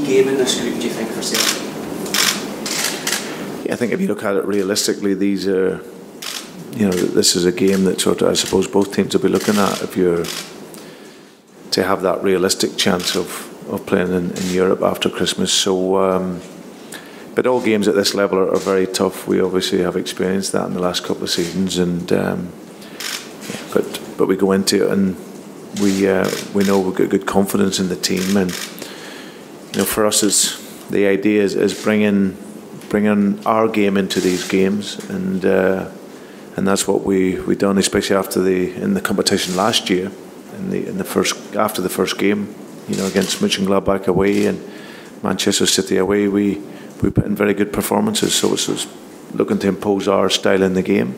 game in this group, do you think, for Celtic? Yeah, I think if you look at it realistically, these are, this is a game that sort of, I suppose, both teams will be looking at if you're to have that realistic chance of playing in Europe after Christmas. So, but all games at this level are very tough. We obviously have experienced that in the last couple of seasons, and but we go into it and we know we've got good confidence in the team, and for us, the idea is bringing our game into these games, and that's what we done, especially in the competition last year, after the first game, against Mönchengladbach away and Manchester City away, we put in very good performances. So it's looking to impose our style in the game,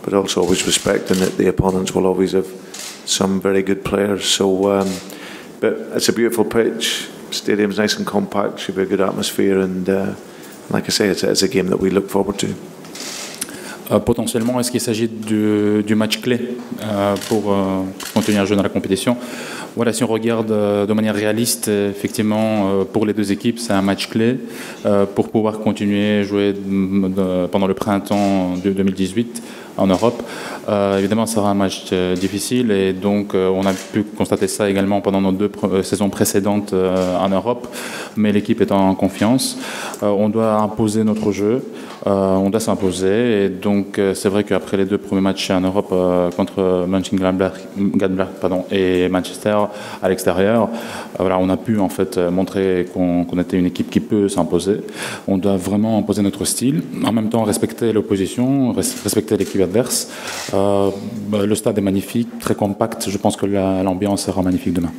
but also always respecting that the opponents will always have some very good players. So, but it's a beautiful pitch. Stadium's nice and compact. Should be a good atmosphere, and like I say, it's a game that we look forward to. Potentiellement, est-ce qu'il s'agit du match clé pour continuer à jouer dans la compétition? Voilà, si on regarde de manière réaliste, effectivement, pour les deux équipes, c'est un match clé pour pouvoir continuer à jouer pendant le printemps de 2018 en Europe. Évidemment, ça sera un match difficile, et donc on a pu constater ça également pendant nos deux saisons précédentes en Europe, mais l'équipe est en confiance. On doit imposer notre jeu, on doit s'imposer, et donc c'est vrai qu'après les deux premiers matchs en Europe contre Mönchengladbach et Manchester à l'extérieur, voilà, on a pu en fait montrer qu'on était une équipe qui peut s'imposer. On doit vraiment imposer notre style, en même temps respecter l'opposition, respecter l'équipe adverse. Le stade est magnifique, très compact. Je pense que l'ambiance sera magnifique demain.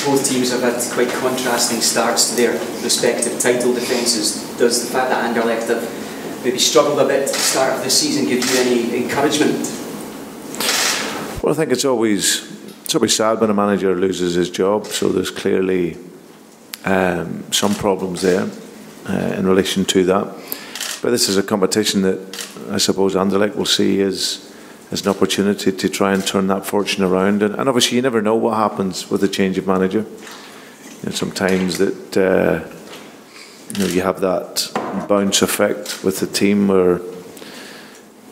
Both teams have had quite contrasting starts to their respective title defences. Does the fact that Anderlecht have maybe struggled a bit at the start of this season give you any encouragement? Well, I think it's always sad when a manager loses his job. So there's clearly some problems there in relation to that. But this is a competition that I suppose Anderlecht will see as an opportunity to try and turn that fortune around. And obviously you never know what happens with a change of manager. Sometimes that you have that bounce effect with the team where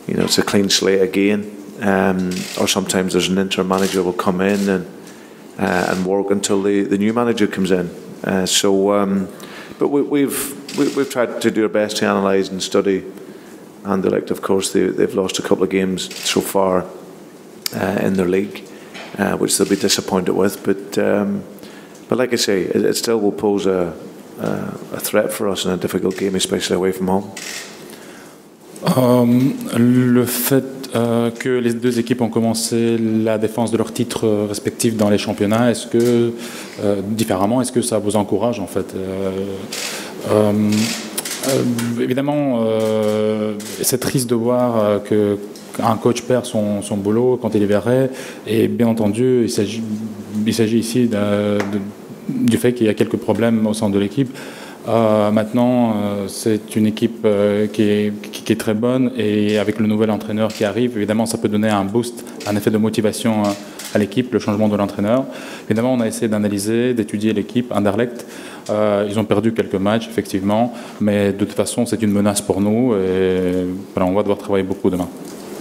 it's a clean slate again, or sometimes there's an interim manager will come in and work until the new manager comes in. But we've tried to do our best to analyse and study Anderlecht. Of course, they've lost a couple of games so far in their league, which they'll be disappointed with. But like I say, it still will pose a threat for us in a difficult game, especially away from home. Le fait que les deux équipes ont commencé la défense de leurs titres respectifs dans les championnats, différemment, est-ce que ça vous encourage en fait? Évidemment, c'est triste de voir qu'un coach perd son boulot quand il est viré, et bien entendu, il s'agit ici du fait qu'il y a quelques problèmes au sein de l'équipe. Maintenant, c'est une équipe qui est très bonne, et avec le nouvel entraîneur qui arrive, évidemment, ça peut donner un boost, un effet de motivation à l'équipe, le changement de l'entraîneur. Évidemment, on a essayé d'analyser, d'étudier l'équipe Anderlecht. Ils ont perdu quelques matchs, effectivement, mais de toute façon, c'est une menace pour nous, et voilà, on va devoir travailler beaucoup demain.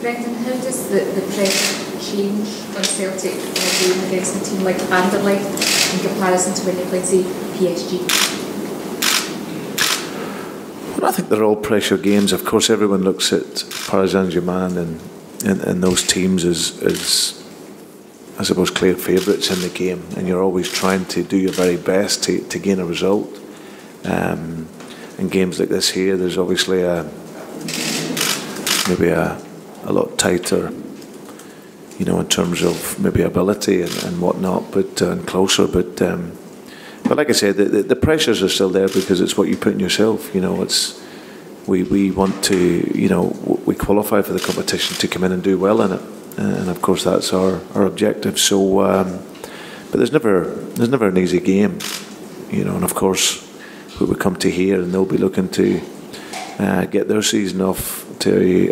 Brendan, how does the pressure change on Celtic in a game against a team like Anderlecht in comparison to when they played, say, PSG? Well, I think they're all pressure games. Of course, everyone looks at Paris Saint-Germain and those teams as I suppose, clear favourites in the game, and you're always trying to do your very best to gain a result. In games like this here, there's obviously maybe a lot tighter, in terms of maybe ability and whatnot, and closer. But like I said, the pressures are still there because it's what you put in yourself. We want to, we qualify for the competition to come in and do well in it. And of course that's our objective. So, but there's never an easy game, And of course, we would come to here, and they'll be looking to get their season off to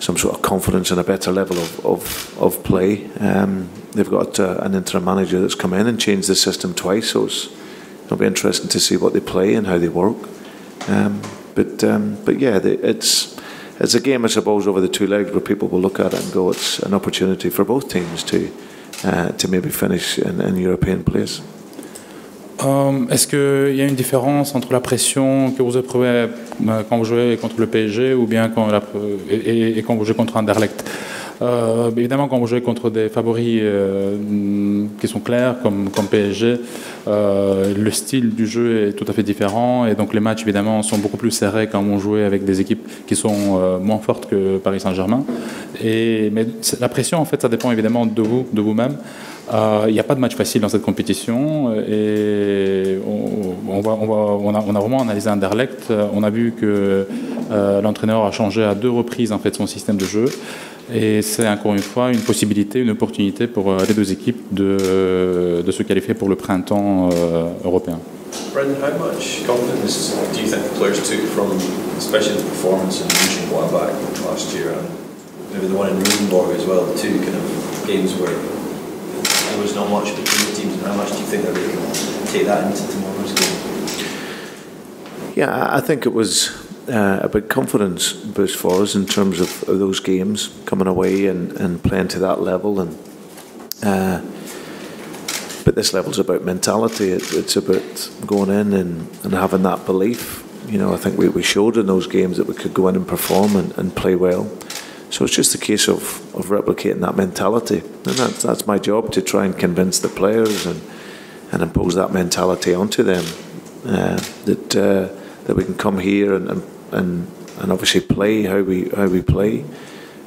some sort of confidence and a better level of play. They've got an interim manager that's come in and changed the system twice, so it'll be interesting to see what they play and how they work. But yeah, it's a game, I suppose, over the two legs where people will look at it and go, it's an opportunity for both teams to maybe finish in European place. Est-ce qu'il y a une différence entre la pression que vous éprouvez quand vous jouez contre le PSG ou bien quand vous jouez contre Anderlecht? Évidemment, quand vous jouez contre des favoris qui sont clairs, comme PSG, le style du jeu est tout à fait différent et donc les matchs, évidemment, sont beaucoup plus serrés quand on joue avec des équipes qui sont moins fortes que Paris Saint-Germain. Mais la pression, en fait, ça dépend évidemment de vous-même. Il n'y a pas de match facile dans cette compétition et on a vraiment analysé Anderlecht. On a vu que l'entraîneur a changé à 2 reprises en fait son système de jeu et c'est encore une fois une possibilité, une opportunité pour les 2 équipes de se qualifier pour le printemps européen. Brendan, how much confidence do you think the players took from, especially the performance in Mönchengladbach last year and maybe the one in Rosenborg as well, the 2 kind of games where there was not much between the teams, and how much do you think that they can take that into tomorrow's game? Yeah, I think it was a big confidence boost for us in terms of those games, coming away and playing to that level. But this level's about mentality. It's about going in and having that belief. You know, I think we showed in those games that we could go in and perform and play well. So it's just a case of replicating that mentality, and that's my job, to try and convince the players and impose that mentality onto them, that we can come here and obviously play how we play,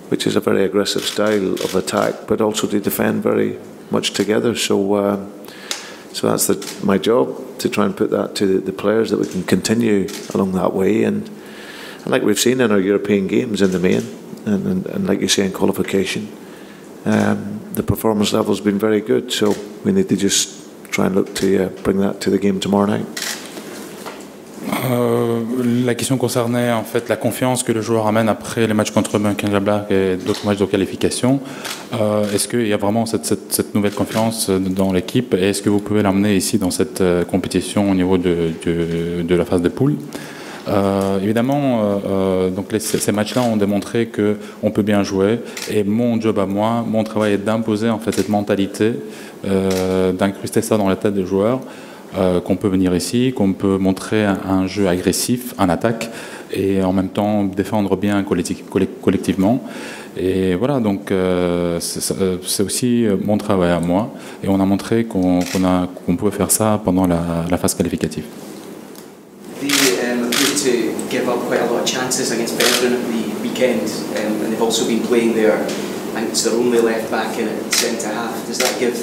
which is a very aggressive style of attack, but also to defend very much together. So that's my job, to try and put that to the players, that we can continue along that way, and like we've seen in our European games in the main. And like you say, in qualification, the performance level has been very good. So we need to just try and look to bring that to the game tomorrow night. La question concernait en fait la confiance que le joueur amène après les matchs contre Mönchengladbach et d'autres matchs de qualification. Est-ce qu'il y a vraiment cette nouvelle confiance dans l'équipe et est-ce que vous pouvez l'amener ici dans cette compétition au niveau de la phase de poule? Évidemment, donc ces matchs-là ont démontré qu'on peut bien jouer et mon job à moi, mon travail est d'imposer en fait cette mentalité, d'incruster ça dans la tête des joueurs, qu'on peut venir ici, qu'on peut montrer un jeu agressif, en attaque et en même temps défendre bien collectivement. Et voilà, donc c'est aussi mon travail à moi et on a montré qu'on pouvait faire ça pendant la phase qualificative. To give up quite a lot of chances against Belgium at the weekend, and they've also been playing there, and it's their only left back in at centre half. Does that give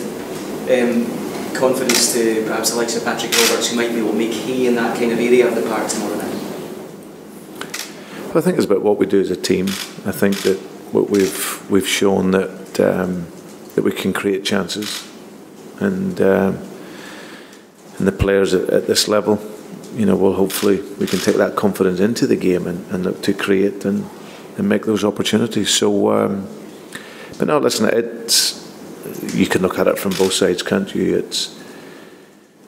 confidence to perhaps the likes of Patrick Roberts, who might be able to make hay in that kind of area of the park tomorrow night? I think it's about what we do as a team. I think that what we've shown that we can create chances, and the players at this level, you know, hopefully we can take that confidence into the game and look to create and make those opportunities. So, but no, listen, you can look at it from both sides, can't you? It's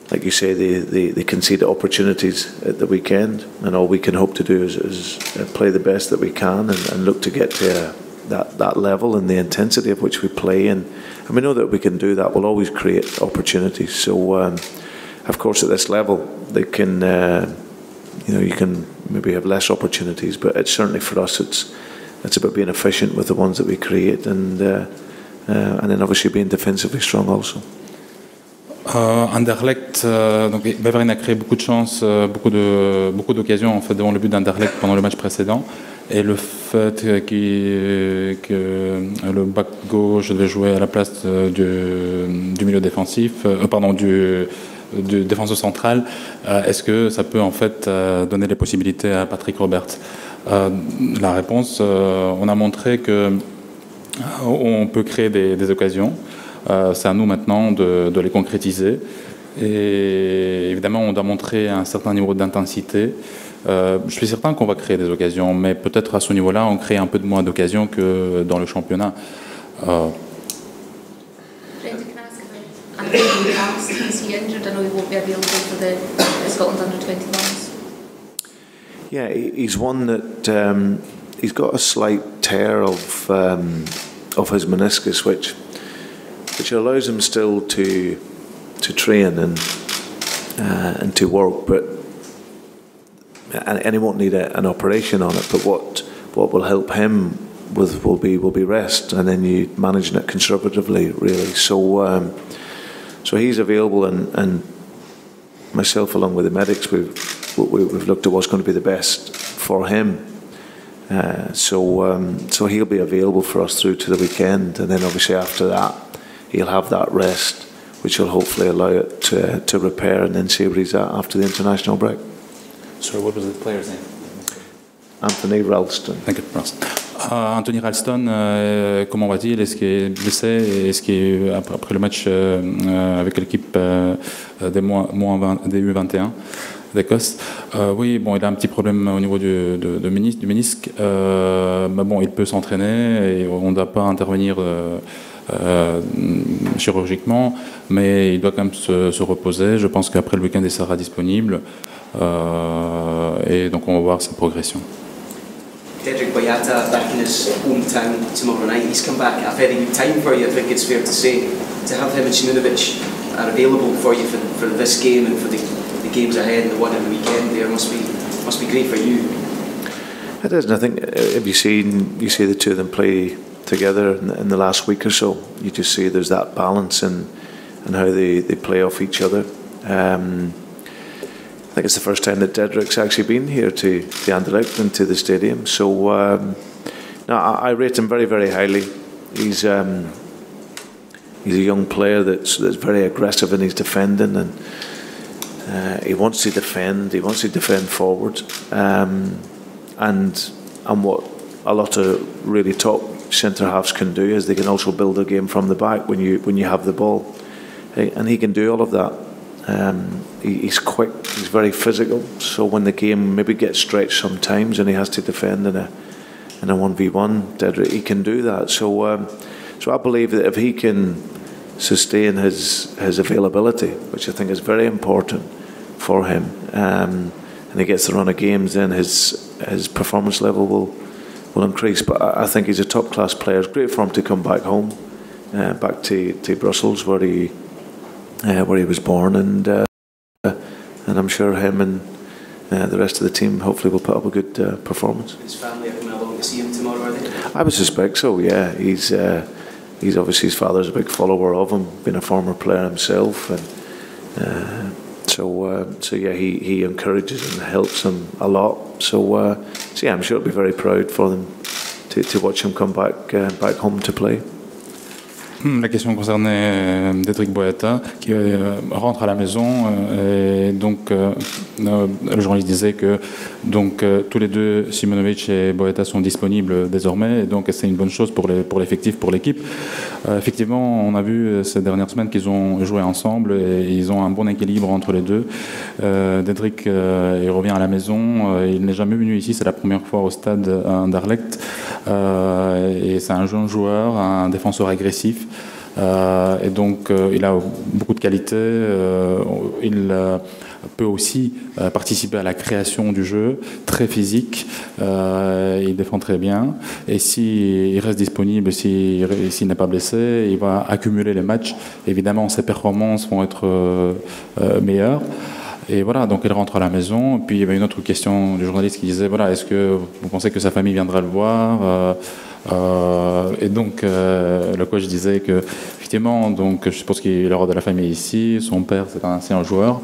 like you say, they concede opportunities at the weekend, and all we can hope to do is play the best that we can and look to get to that level and the intensity of which we play. And we know that we can do that. We'll always create opportunities. So, of course, at this level, they can, you can maybe have less opportunities, but it's certainly for us, it's about being efficient with the ones that we create, and then obviously being defensively strong also. Anderlecht, donc Beveren a créé beaucoup de chances, beaucoup d'occasions en fait devant le but d'Anderlecht pendant le match précédent, et le fait que le back gauche devait jouer à la place du milieu défensif, du défenseur central, est-ce que ça peut en fait donner des possibilités à Patrick Roberts? La réponse, on a montré que on peut créer des occasions. C'est à nous maintenant de les concrétiser. Et évidemment, on doit montrer un certain niveau d'intensité. Je suis certain qu'on va créer des occasions, mais peut-être à ce niveau-là, on crée un peu de moins d'occasions que dans le championnat. Brendan, can I ask about Anthony Ross? Is he injured? I know he won't be available for the Scotland under-21s. Yeah, he's one that he's got a slight tear of his meniscus, which allows him still to train and to work, but and he won't need an operation on it. But what will help him will be rest, and then you managing it conservatively, really. So he's available, and myself along with the medics, we've looked at what's going to be the best for him. So he'll be available for us through to the weekend, and then obviously after that he'll have that rest, which will hopefully allow it to repair and then see where he's at after the international break. Sorry, what was the player's name? Anthony Ralston. Thank you, Ralston. Anthony Ralston, comment va-t-il? Est-ce qu'il est blessé? Est-ce qu'il après le match avec l'équipe des U21 d'Écosse? Oui, bon, il a un petit problème au niveau du ménisque, mais bon, il peut s'entraîner et on ne doit pas intervenir chirurgicalement, mais il doit quand même se reposer. Je pense qu'après le week-end, il sera disponible et donc on va voir sa progression. Dedryck Boyata back in his hometown tomorrow night. He's come back at a very good time for you, I think it's fair to say. To have him and Simunovic are available for you for this game and for the games ahead and the one at the weekend there must be great for you. It is, and I think if you see the two of them play together in the last week or so, you just see there's that balance in how they play off each other. I think it's the first time that Dedryck's actually been here to Anderlecht and to the stadium. So I rate him very, very highly. He's a young player that's very aggressive in his defending, and he wants to defend. He wants to defend forward, and what a lot of really top centre halves can do is they can also build a game from the back when you have the ball, and he can do all of that. He's quick, he's very physical, so when the game maybe gets stretched sometimes and he has to defend in a 1v1, Dedryck, he can do that. So I believe that if he can sustain his availability, which I think is very important for him, and he gets the run of games, then his performance level will increase. But I think he's a top class player. It's great for him to come back home, back to Brussels where he was born, and I'm sure him and the rest of the team hopefully will put up a good performance. His family are coming along to see him tomorrow, are they? I would suspect so. Yeah, he's obviously, his father's a big follower of him, been a former player himself, and so yeah, he encourages and helps him a lot. So yeah, I'm sure it'll be very proud for them to watch him come back home to play. La question concernait Dedryck Boyata qui rentre à la maison et donc le journaliste disait que donc tous les deux, Simunovic et Boyata, sont disponibles désormais, et donc c'est une bonne chose pour l'effectif, pour l'équipe. Effectivement, on a vu ces dernières semaines qu'ils ont joué ensemble et ils ont un bon équilibre entre les deux. Dedryck il revient à la maison, il n'est jamais venu ici, c'est la première fois au stade Anderlecht, et c'est un jeune joueur, un défenseur agressif. Et donc il a beaucoup de qualités, il peut aussi participer à la création du jeu, très physique, il défend très bien, et s'il reste disponible, s'il n'est pas blessé, il va accumuler les matchs. Évidemment, ses performances vont être meilleures. Et voilà, donc il rentre à la maison. Puis il y avait une autre question du journaliste qui disait, voilà, est-ce que vous pensez que sa famille viendra le voir? Et donc le coach disait que effectivement, donc je suppose qu'il aura de la famille ici. Son père, c'est un ancien joueur,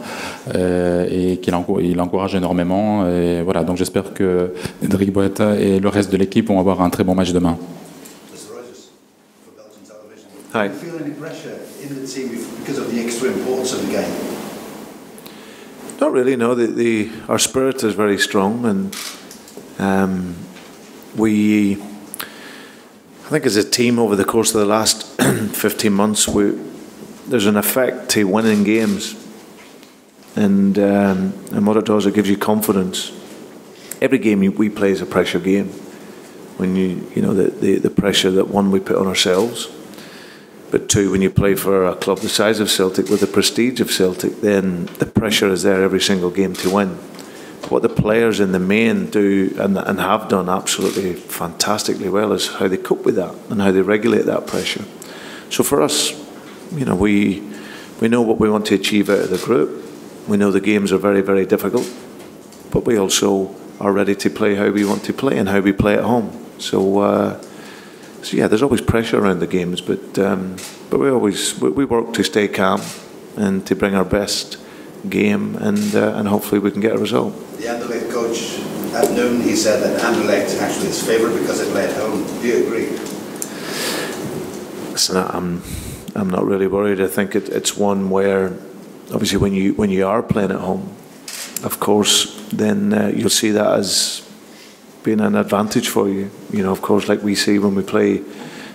et qu'il encourage énormément. Et voilà, donc j'espère que Dedryck Boyata et le reste de l'équipe vont avoir un très bon match demain. Hi. Do you feel any pressure in the team because of the extra importance of the game? Not really, no. Our spirit is very strong, and I think as a team over the course of the last 15 months, there's an effect to winning games, and what it does, it gives you confidence every game we play is a pressure game. When you know the pressure that one we put on ourselves, but two, when you play for a club the size of Celtic with the prestige of Celtic, then the pressure is there every single game to win. But what the players in the main do and have done absolutely fantastically well is how they cope with that and how they regulate that pressure. So for us, you know, we know what we want to achieve out of the group. We know the games are very, very difficult, but we also are ready to play how we want to play and how we play at home. So yeah, there's always pressure around the games, but we work to stay calm and to bring our best game, and hopefully we can get a result. The Anderlecht coach at noon, he said that Anderlecht actually is favoured because they play at home. Do you agree? Listen, I'm not really worried. I think it's one where obviously when you are playing at home, of course, then you'll see that as being an advantage for you. You know, of course, like we see when we play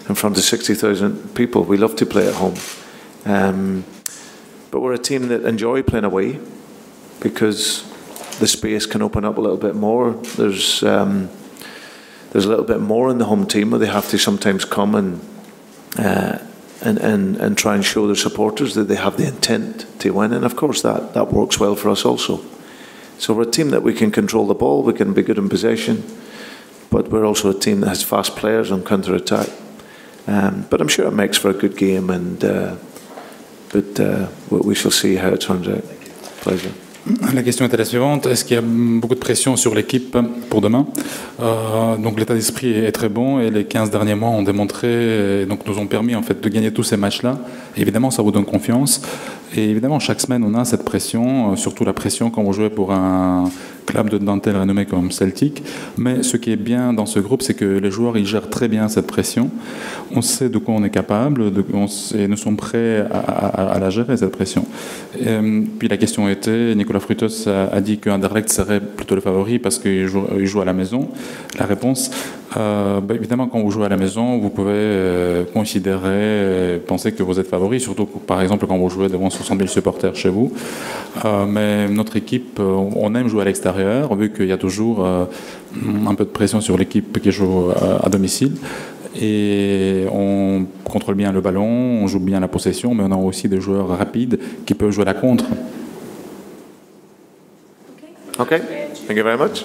in front of 60,000 people, we love to play at home. But we're a team that enjoy playing away because the space can open up a little bit more. There's a little bit more in the home team where they have to sometimes come and try and show their supporters that they have the intent to win. And of course that works well for us also. So we're a team that we can control the ball, we can be good in possession, but we're also a team that has fast players on counter-attack. But I'm sure it makes for a good game, but we shall see how it turns out. Pleasure. La question était la suivante: est-ce qu'il y a beaucoup de pression sur l'équipe pour demain? Donc l'état d'esprit est très bon et les 15 derniers mois ont démontré, donc nous ont permis en fait de gagner tous ces matchs-là. Évidemment, ça vous donne confiance. Et évidemment, chaque semaine, on a cette pression, surtout la pression quand vous jouez pour un club d'un tel renommé comme Celtic. Mais ce qui est bien dans ce groupe, c'est que les joueurs, ils gèrent très bien cette pression. On sait de quoi on est capable et nous sommes prêts à la gérer, cette pression. Puis la question était, Nicolas Frutos a dit qu'Anderlecht serait plutôt le favori parce qu'il joue à la maison. La réponse, évidemment, quand vous jouez à la maison, vous pouvez considérer, penser que vous êtes favori, surtout par exemple quand vous jouez devant 60 000 supporters chez vous. Mais notre équipe, on aime jouer à l'extérieur, vu qu'il y a toujours un peu de pression sur l'équipe qui joue à domicile. Et on contrôle bien le ballon, on joue bien la possession, mais on a aussi des joueurs rapides qui peuvent jouer la contre. Okay, thank you very much.